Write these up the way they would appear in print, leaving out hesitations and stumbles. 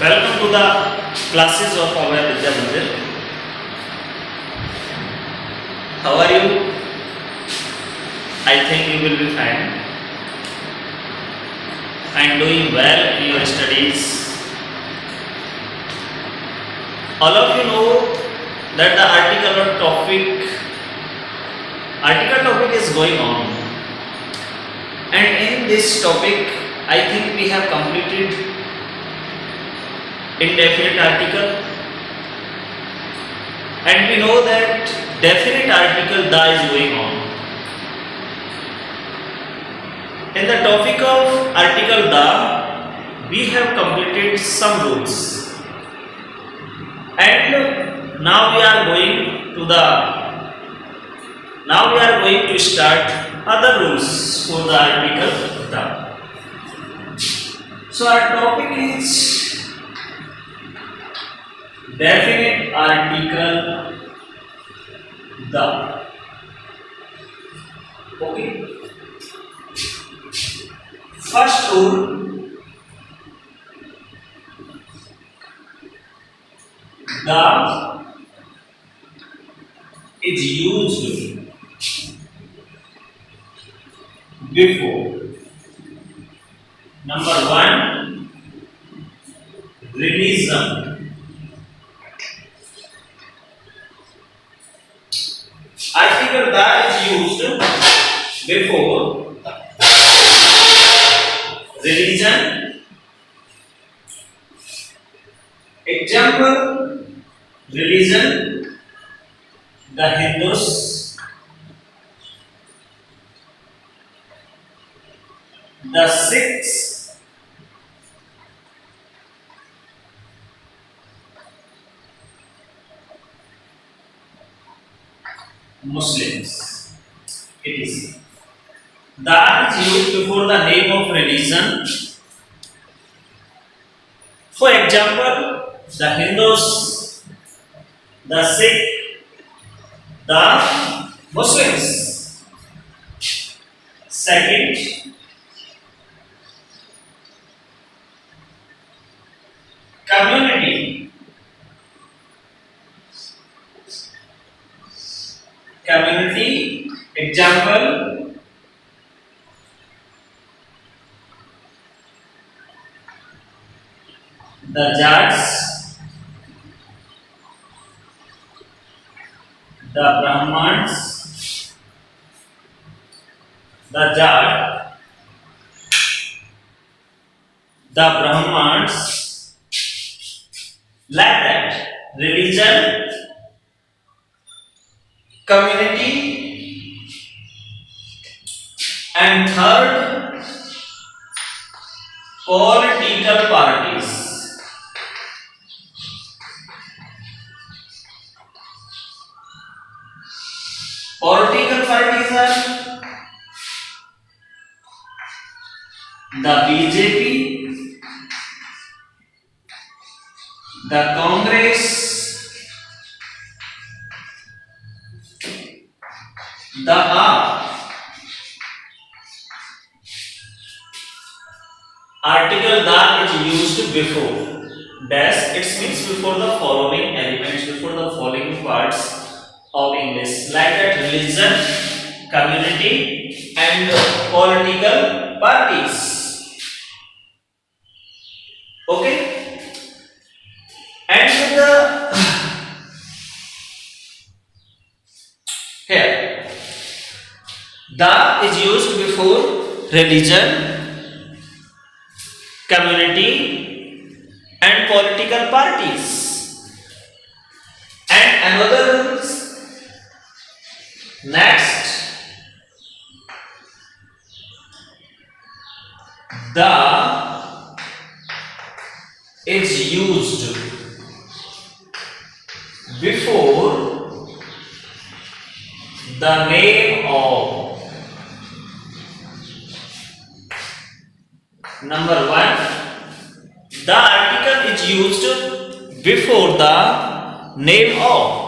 Welcome to the classes of our Vidya Mandir. How are you? I think you will be fine and doing well in your studies. All of you know that the article topic is going on, and in this topic, I think we have completed indefinite article, and we know that definite article "the" is going on. In the topic of article "the", we have completed some rules, and now we are going to start other rules for the article "the". So our topic is definite article "the". Okay. First rule: "the" is used before number one, religion. Article "the" is used before religion. Example: religion, the Hindus, the Sikhs, Muslims. It is. "The" is used before the name of religion. For example, the Hindus, the Sikh, the Muslims. Second, community. Community. Example: the Jats, the Brahmans, the Jat, the Brahmans, like that. Religion, community, and third, political parties. Political parties are the BJP, the Congress, the AAP. Article "the" is used before dash. It means before the following elements, before the following parts of English, like that: religion, community, and political parties. Okay. And here, "the" is used before religion, community, and political parties. And another rules. Next, "the" is used before the name of number one. The article is used before the name of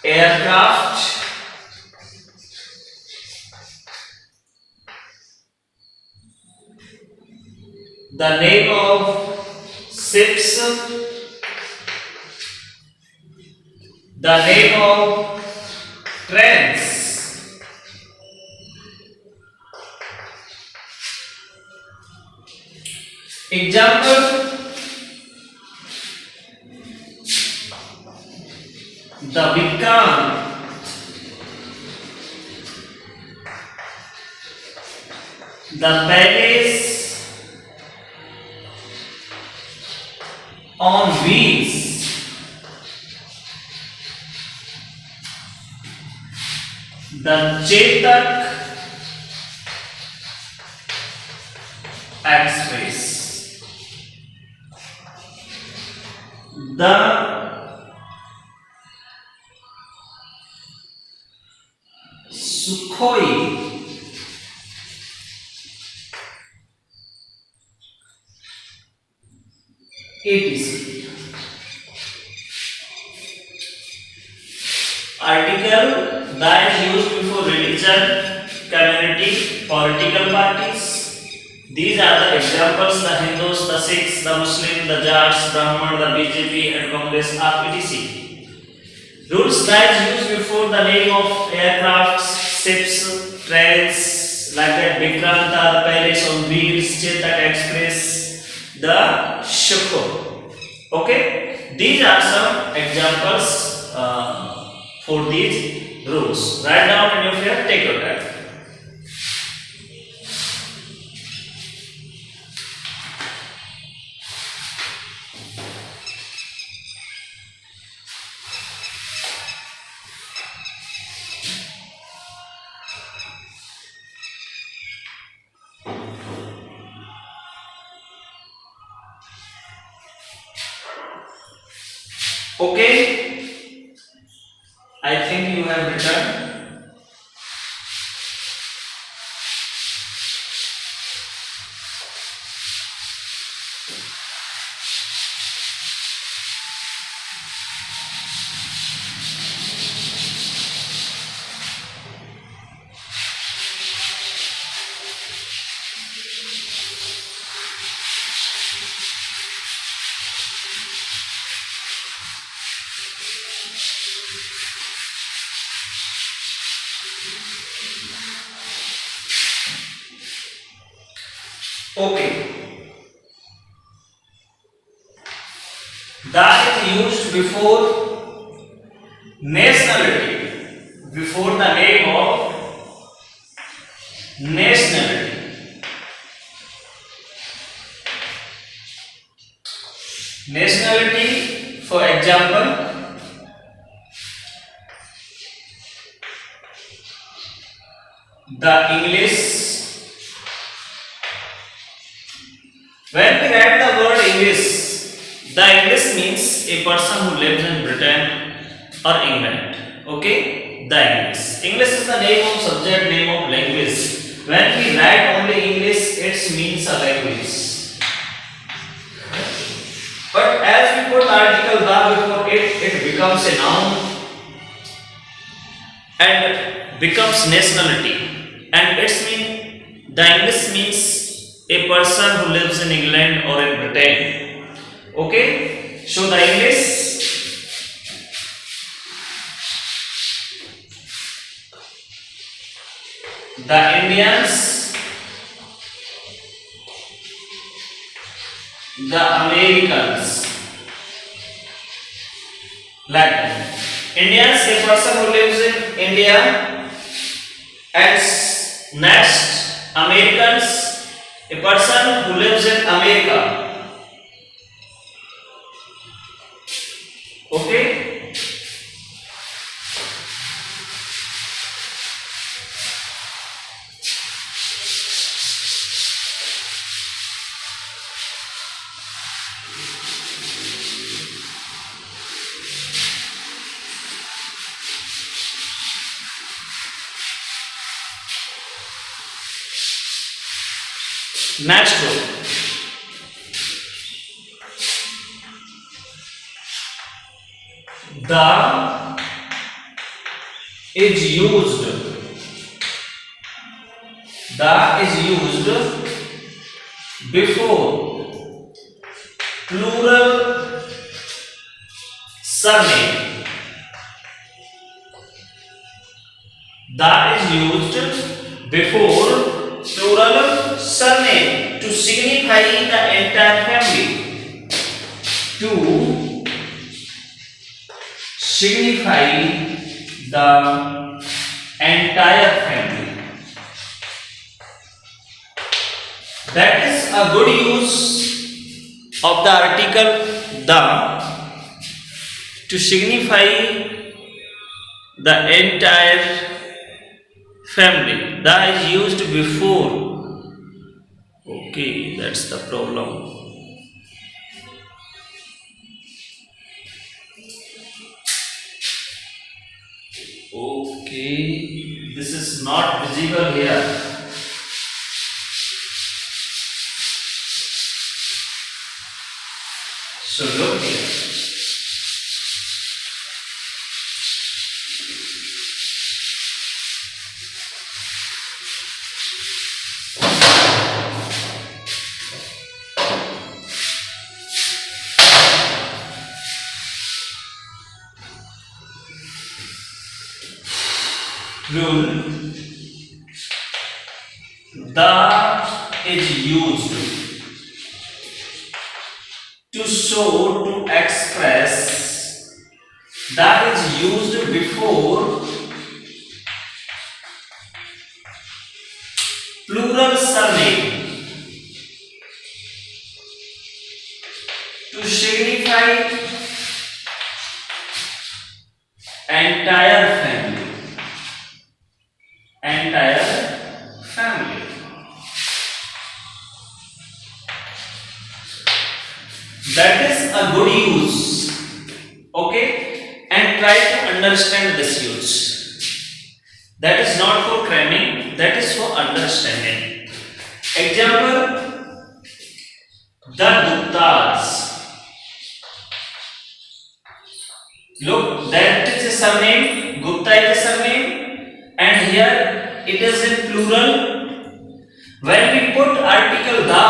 aircraft, the name of ships, the name of trains, example, the Vikrant, the palace on wheels, the Chetak Express, the Sukhoi, etc. Article that is used before religion, community, political parties. These are the examples: the Hindus, the Sikhs, the Muslims, the Jats, Brahman, the BJP, and Congress are etc. Rules that is used before the name of aircrafts, ships, trains, like that Vikranta, the palace on wheels, Chetak Express, the Sukhoi. Okay, these are some examples for these rules. Write down in your fear, take your time. Okay, I think you have written. Okay, that is used before nationality, before the name of nationality. Nationality, for example, the English. When we write the word English, the English means a person who lives in Britain or England. Okay, the English. English is the name of subject, name of language. When we write only English, it means a language. But as we put article the before it, it becomes a noun and becomes nationality. And it's mean the English means a person who lives in England or in Britain. Okay, so the English, the Indians, the Americans, like that. Indians, a person who lives in India, and next Americans, a person who lives in America. Okay, next row. The is used. The is used before plural surname. The is used before plural surname to signify the entire family. To signify the entire family. That is a good use of the article the to signify the entire family. The is used before. Okay, that's the problem. Okay, this is not visible here. So look here. Rule. The is used to show, to express. That is used before plural surname to signify entire family. Entire family. That is a good use. Okay, and try to understand this use. That is not for cramming, that is for understanding. Example, the Guptas. Look, that is a surname, Gupta is a surname, and here it is in plural. When we put article the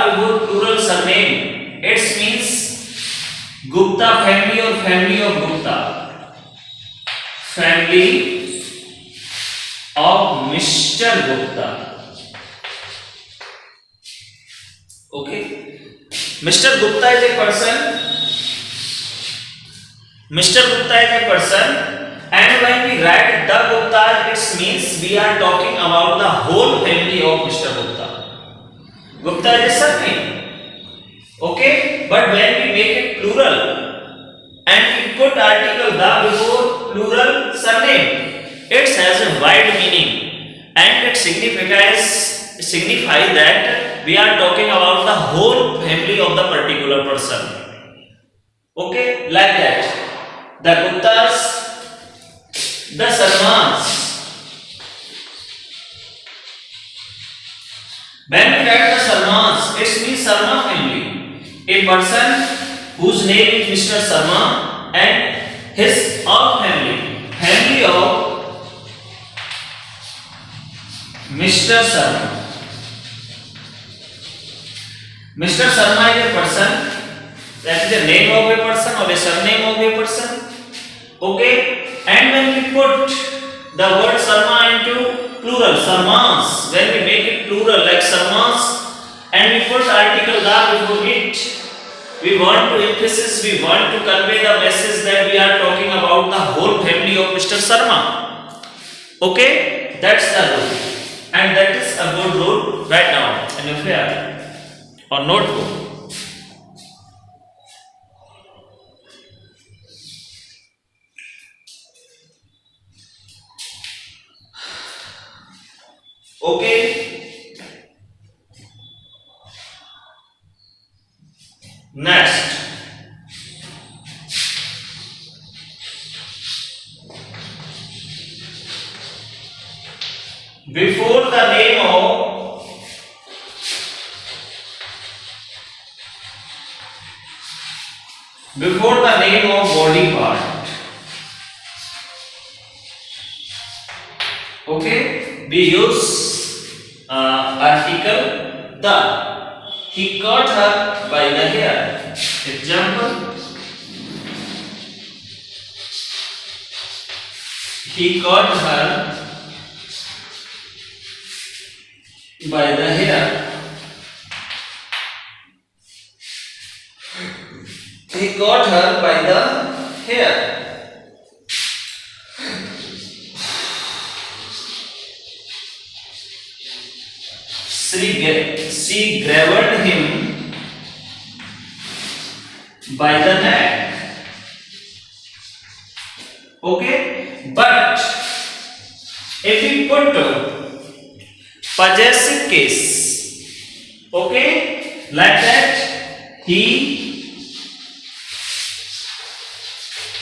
before plural surname, it means Gupta family or family of Gupta. Family of Mr. Gupta. Okay. Mr. Gupta is a person. Mr. Gupta is a person, and when we write the Gupta, it means we are talking about the whole family of Mr. Gupta. Gupta is a surname. Okay, but when we make it plural and we put article the before plural surname, it has a wide meaning and it signifies that we are talking about the whole family of the particular person. Okay, like that. The Guptas, the Sarmas. When we write the Sarmas, it means Sarma family. A person whose name is Mr. Sarma and his all family. Family of Mr. Sarma. Mr. Sarma is a person. That is the name of a person or a surname of a person. Okay, and when we put the word Sarma into plural, Sarmas, when we make it plural like Sarmas, and we put article da before it, we want to emphasize, we want to convey the message that we are talking about the whole family of Mr. Sarma. Okay, that's the rule, and that is a good rule right now in your fair or notebook. Okay. Next. Before the name of body part. Okay. We use article the. He caught her by the hair. Example. He caught her by the hair. He caught her by the hair. She grabbed him by the neck. Okay, but if we put possessive case, okay, like that, he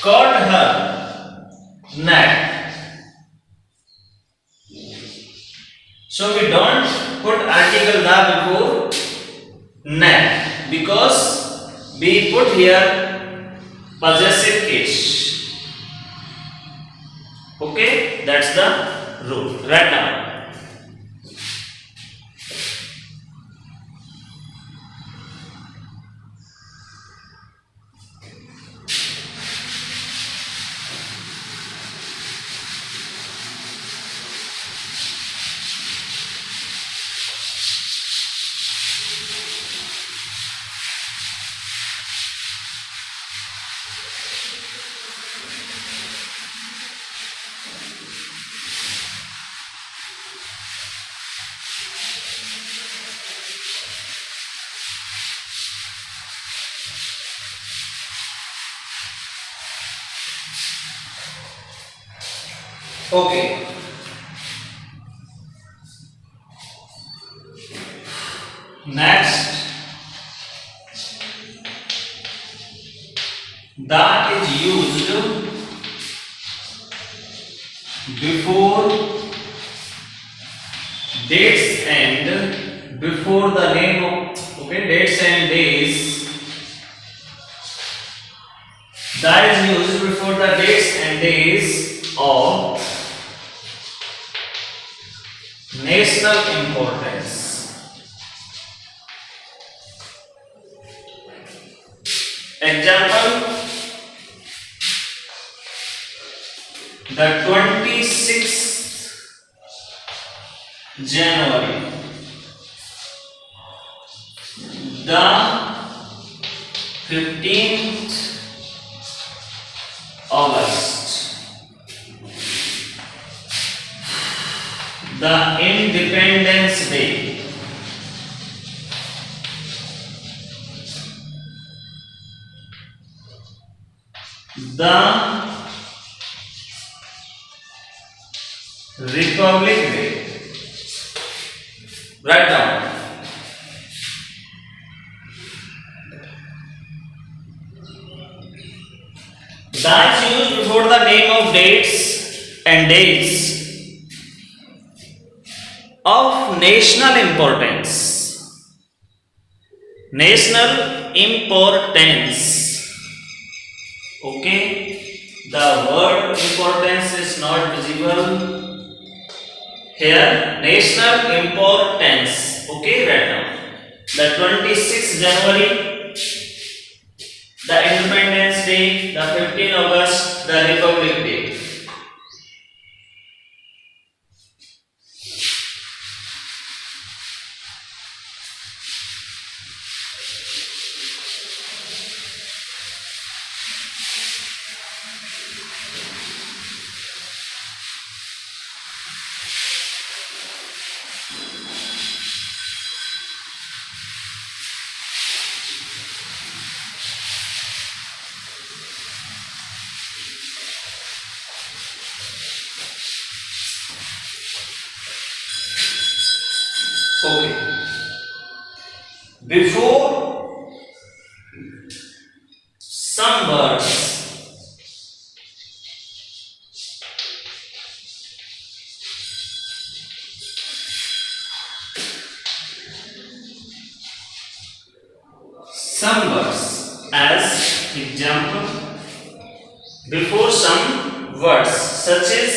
caught her neck. So we don't put article the before neck because we put here possessive case. Okay, that's the rule. Write down. Okay. Next, the is used before dates and before the name of, okay, dates and days. That is used before the dates and days of national importance. Example, the 26th January, the 15th August, the Independence Day, the Republic Day. Write down. That is used before the name of dates and days of national importance. National importance. Okay, the word importance is not visible here. National importance. Okay, right now. The 26th January, the Independence Day, the 15th August, the Republic Day. Okay. Before some words, as example, before some words such as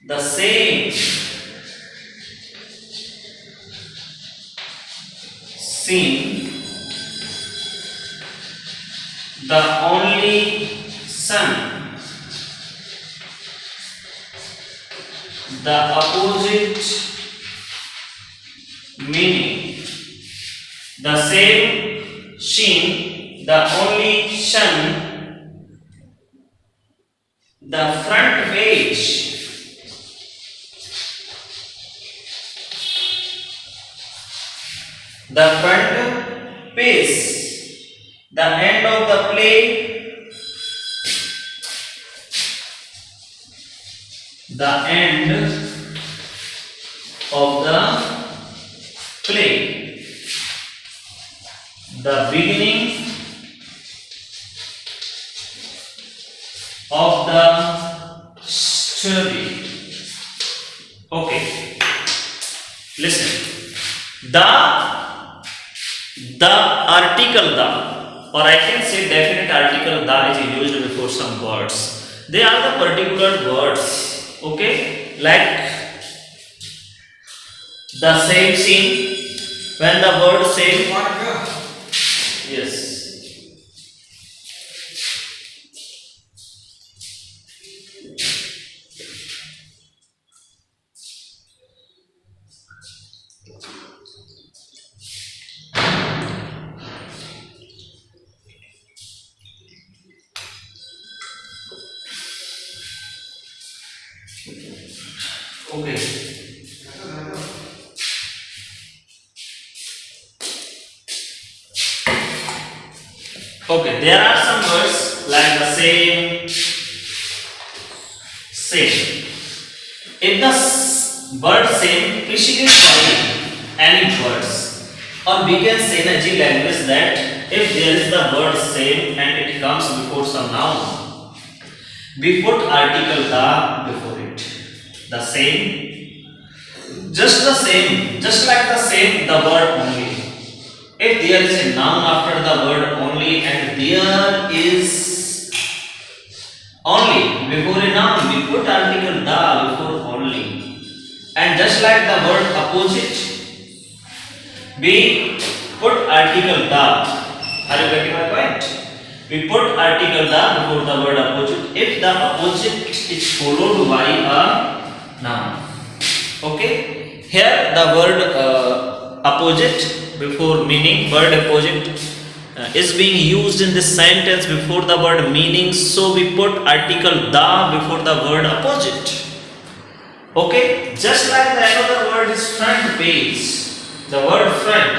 the same, sun. The opposite meaning. The same sheen, the only shun. The front page. The front pace, the end of the play, the end of the play, the beginning of the story. Okay, listen. The article the, or I can say definite article the is used before some words. They are the particular words, okay, like the same scene. When the word same, yes. Okay. Okay, there are some words like the same. If the word same precedes by any words, or we can say in a G language that if there is the word same and it comes before some noun, we put article the before it. The same, just the same, just like the same, the word only. If there is a noun after the word only and there is only before a noun, we put article the before only. And just like the word opposite, we put article the. Are you getting my point? We put article the before the word opposite if the opposite is followed by a noun. Okay? Here the word opposite before meaning, word opposite is being used in this sentence before the word meaning, so we put article the before the word opposite. Okay? Just like the another word is front page. The word front,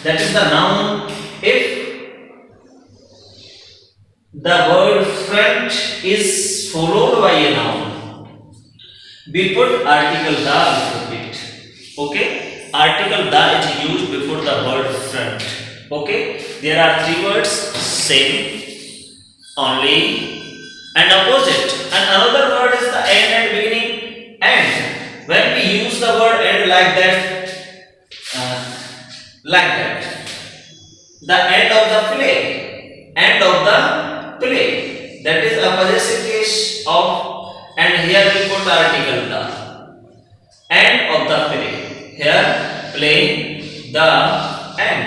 that is the noun. If the word front is followed by a noun, we put article the before it. Okay? Article the is used before the word front. Okay? There are three words: same, only, and opposite. And another word is the end and beginning. And when we use the word end like that, the end of the play, end of the play, that is a possessive case of, and here we put article the end of the play. Here play the end,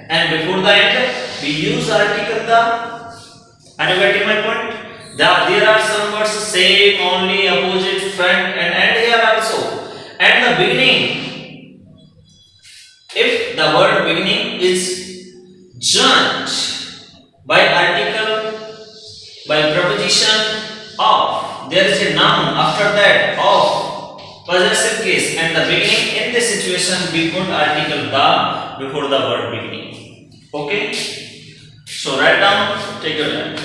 and before the end we use article the. Are you getting my point? There are some words same, only, opposite, front, and end here also. And the beginning, if the word beginning is joined by article, by preposition of, there is a noun after that of, possessive case, and the beginning, in this situation we put article the before the word beginning. Okay? So write down, take your time.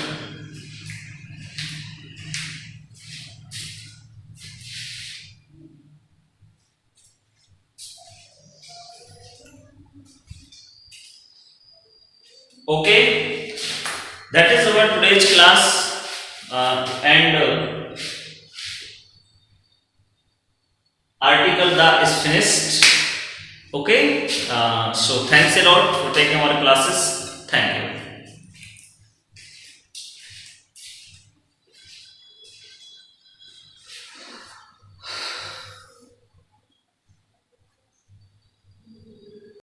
Okay, that is our today's class, and article the is finished. Okay, so thanks a lot for taking our classes. Thank you.